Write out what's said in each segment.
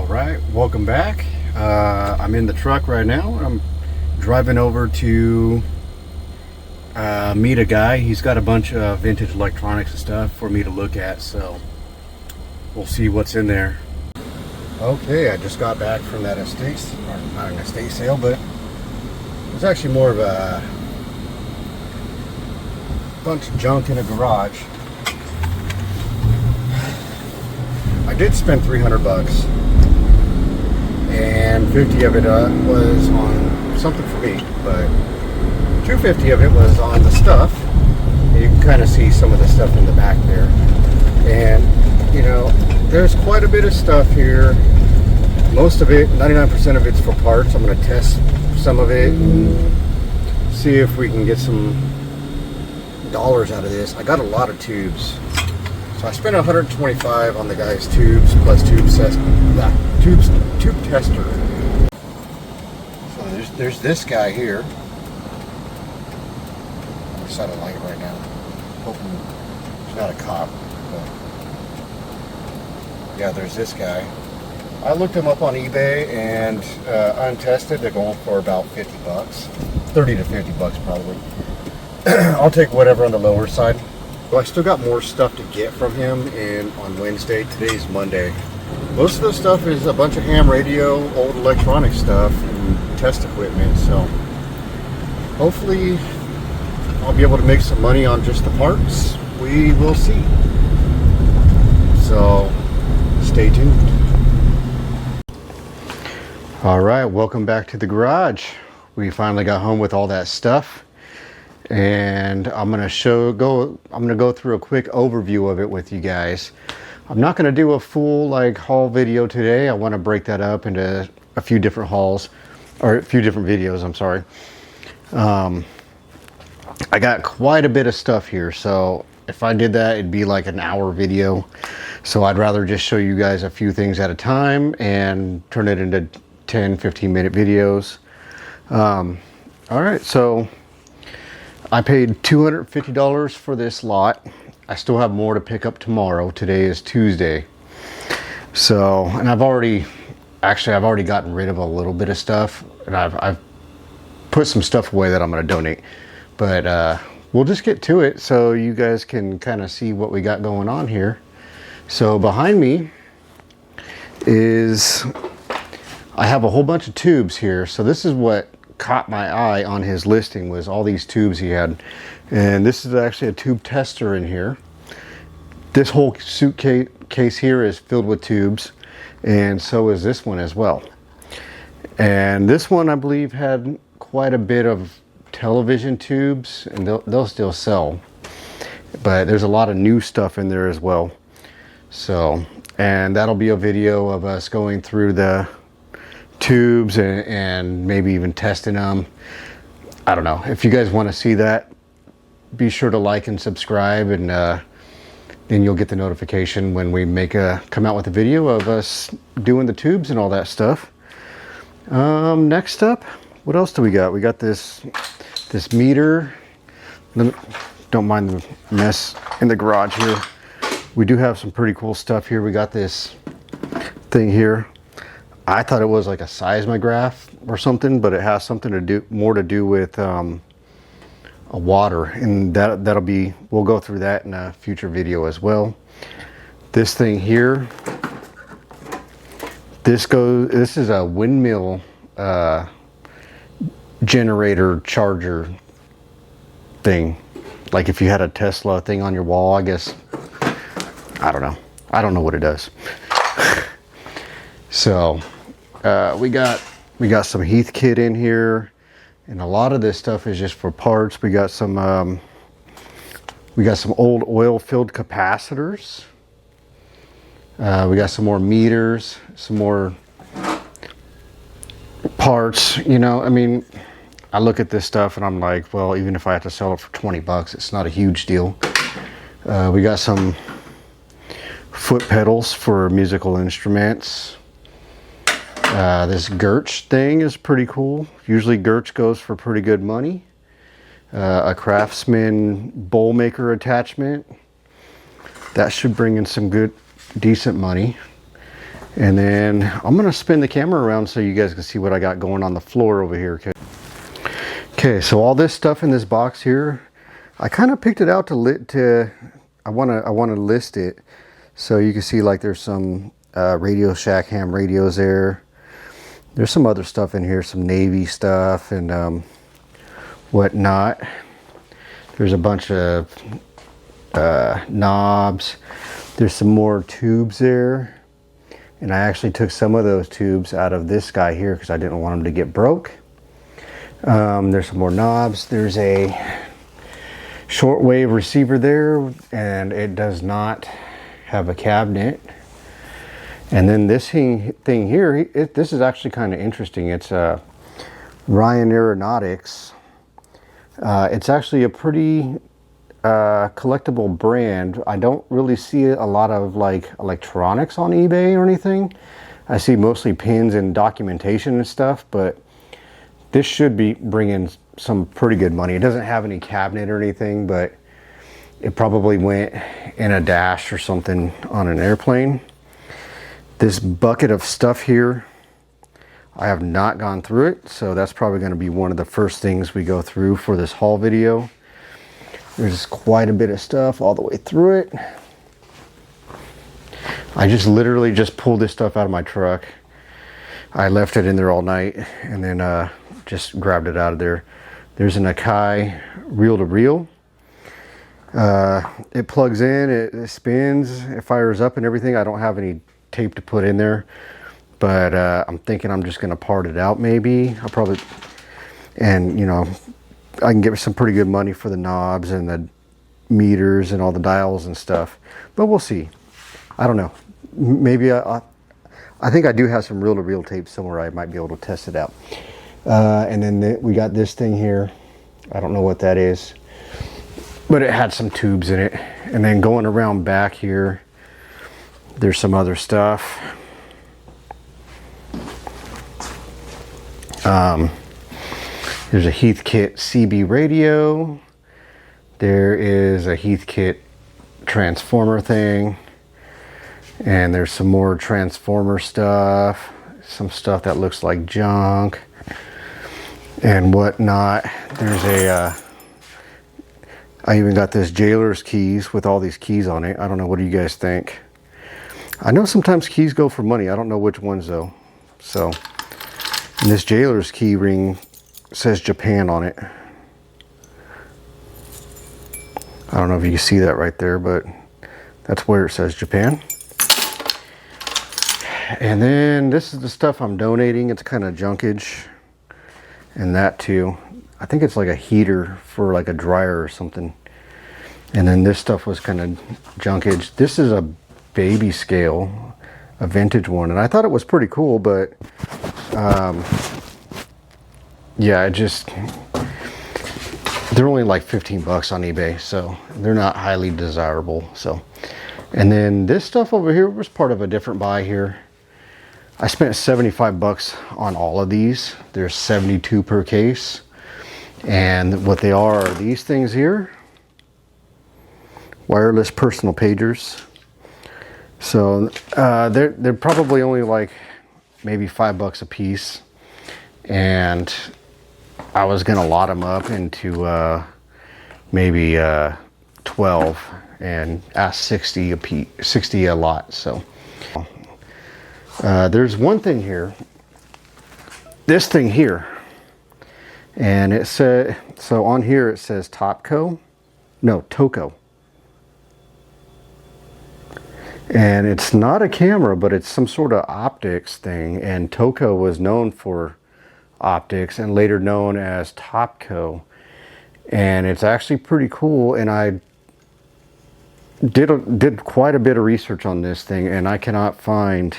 All right, welcome back. I'm in the truck right now. I'm driving over to meet a guy. He's got a bunch of vintage electronics and stuff for me to look at, so we'll see what's in there. Okay, I just got back from that estate, or not an estate sale, but it was actually more of a bunch of junk in a garage. I did spend 300 bucks, and 50 of it was on something for me, but 250 of it was on the stuff. You can kind of see some of the stuff in the back there, and you know, there's quite a bit of stuff here. Most of it, 99% of it's for parts. I'm going to test some of it and see if we can get some dollars out of this. I got a lot of tubes. So I spent 125 on the guy's tubes plus tube tester. So there's this guy here. I'm just at a light right now. Hoping he's not a cop. But yeah, there's this guy. I looked him up on eBay and untested. They're going for about 50 bucks, 30 to 50 bucks probably. I'll take whatever on the lower side. Well, I still got more stuff to get from him on Wednesday. Today's Monday. Most of the stuff is a bunch of ham radio, old electronic stuff, and test equipment. So hopefully I'll be able to make some money on just the parts. We will see. So stay tuned. All right, welcome back to the garage. We finally got home with all that stuff. And I'm gonna go through a quick overview of it with you guys. I'm not gonna do a full haul video today. I want to break that up into a few different hauls, or a few different videos. I'm sorry. I got quite a bit of stuff here, so if I did that, it'd be like an hour video. So I'd rather just show you guys a few things at a time and turn it into 10-15 minute videos. All right, so I paid $250 for this lot. I still have more to pick up tomorrow. Today is Tuesday. So, and I've already gotten rid of a little bit of stuff, and I've put some stuff away that I'm going to donate. But we'll just get to it so you guys can kind of see what we got going on here. So behind me is, I have a whole bunch of tubes here. So this is what caught my eye on his listing, was all these tubes he had. And this is actually a tube tester in here. This whole suitcase here is filled with tubes, and so is this one as well. And this one, I believe, had quite a bit of television tubes, and they'll still sell, but there's a lot of new stuff in there as well. So, and that'll be a video of us going through the tubes and maybe even testing them. I don't know. If you guys want to see that, be sure to like and subscribe, and then you'll get the notification when we come out with a video of us doing the tubes and all that stuff. Next up, what else do we got? We got this meter. Don't mind the mess in the garage here. We do have some pretty cool stuff here. We got this thing here. I thought it was like a seismograph or something, but it has something to do with a water, and we'll go through that in a future video as well. This thing here, this is a windmill generator charger thing. Like if you had a Tesla thing on your wall, I guess. I don't know what it does. So we got some Heath kit in here, and a lot of this stuff is just for parts. We got some old oil filled capacitors. We got some more meters, some more parts. You know, I mean, I look at this stuff and I'm like, well, even if I have to sell it for 20 bucks, it's not a huge deal. We got some foot pedals for musical instruments. This Gertz thing is pretty cool. Usually Gertz goes for pretty good money. A Craftsman bowl maker attachment. That should bring in some decent money. And then I'm gonna spin the camera around so you guys can see what I got going on the floor over here. Okay, so all this stuff in this box here, I kind of picked it out I wanna list it so you can see, like, there's some Radio Shack ham radios there. There's some other stuff in here, some Navy stuff and whatnot. There's a bunch of knobs. There's some more tubes there. And I actually took some of those tubes out of this guy here because I didn't want them to get broke. There's some more knobs. There's a shortwave receiver there, and it does not have a cabinet. And then this thing here, this is actually kind of interesting. It's Ryan Aeronautics. It's actually a pretty collectible brand. I don't really see a lot of like electronics on eBay or anything. I see mostly pins and documentation and stuff, but this should be bringing some pretty good money. It doesn't have any cabinet or anything, but it probably went in a dash or something on an airplane. This bucket of stuff here, I have not gone through it, so that's probably going to be one of the first things we go through for this haul video. There's quite a bit of stuff all the way through it. I just literally just pulled this stuff out of my truck. I left it in there all night and then just grabbed it out of there. There's an Akai reel-to-reel. It plugs in, it spins, it fires up and everything. I don't have any tape to put in there, but I'm thinking I'm just gonna part it out maybe. I'll probably, and you know, I can get some pretty good money for the knobs and the meters and all the dials and stuff, but we'll see. I don't know. Maybe I think I do have some reel-to-reel tape somewhere. I might be able to test it out. And then we got this thing here. I don't know what that is, but it had some tubes in it. And then going around back here, there's some other stuff. There's a Heathkit CB radio. There is a Heathkit transformer thing. And there's some more transformer stuff. Some stuff that looks like junk and whatnot. There's a, I even got this jailer's keys with all these keys on it. I don't know, what do you guys think? I know sometimes keys go for money. I don't know which ones though. So, and this jailer's key ring says Japan on it. I don't know if you can see that right there, but that's where it says Japan. And then this is the stuff I'm donating. It's kind of junkage. And that too. I think it's like a heater for like a dryer or something. And then this stuff was kind of junkage. This is a baby scale, a vintage one. And I thought it was pretty cool, but yeah, they're only like 15 bucks on eBay, so they're not highly desirable. So, and then this stuff over here was part of a different buy here. I spent 75 bucks on all of these. There's 72 per case. And what they are these things here. Wireless personal pagers. So they're probably only like maybe 5 bucks a piece. And I was gonna lot them up into maybe 12 and ask 60 a piece, 60 a lot. So there's one thing here, this thing here, and it said, so on here it says Topco, no, Toco. And it's not a camera, but it's some sort of optics thing. And Toco was known for optics and later known as Topco. And it's actually pretty cool. And I did quite a bit of research on this thing, and I cannot find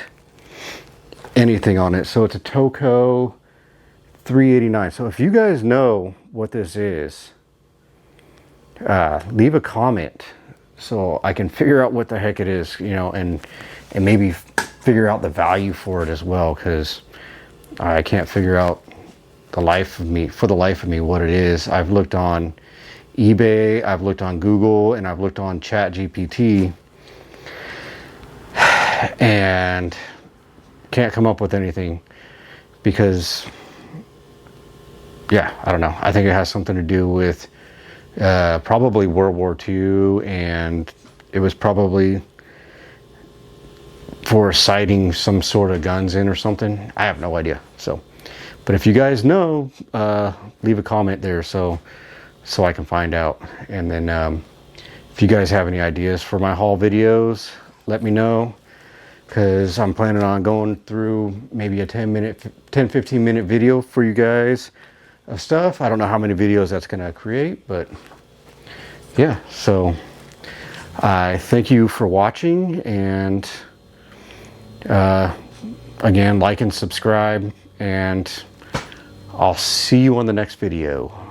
anything on it. So it's a Toco 389. So if you guys know what this is, leave a comment so I can figure out what the heck it is, you know, and maybe figure out the value for it as well, because I can't figure out for the life of me what it is. I've looked on eBay, I've looked on Google, and I've looked on ChatGPT, and can't come up with anything because, yeah, I don't know. I think it has something to do with probably World War II, and it was probably for sighting some sort of guns in or something. I have no idea. So, but if you guys know, leave a comment there so I can find out. And then if you guys have any ideas for my haul videos, let me know, because I'm planning on going through maybe a 10-15 minute video for you guys of stuff. I don't know how many videos that's going to create, but yeah. So I thank you for watching, and again, like and subscribe, and I'll see you on the next video.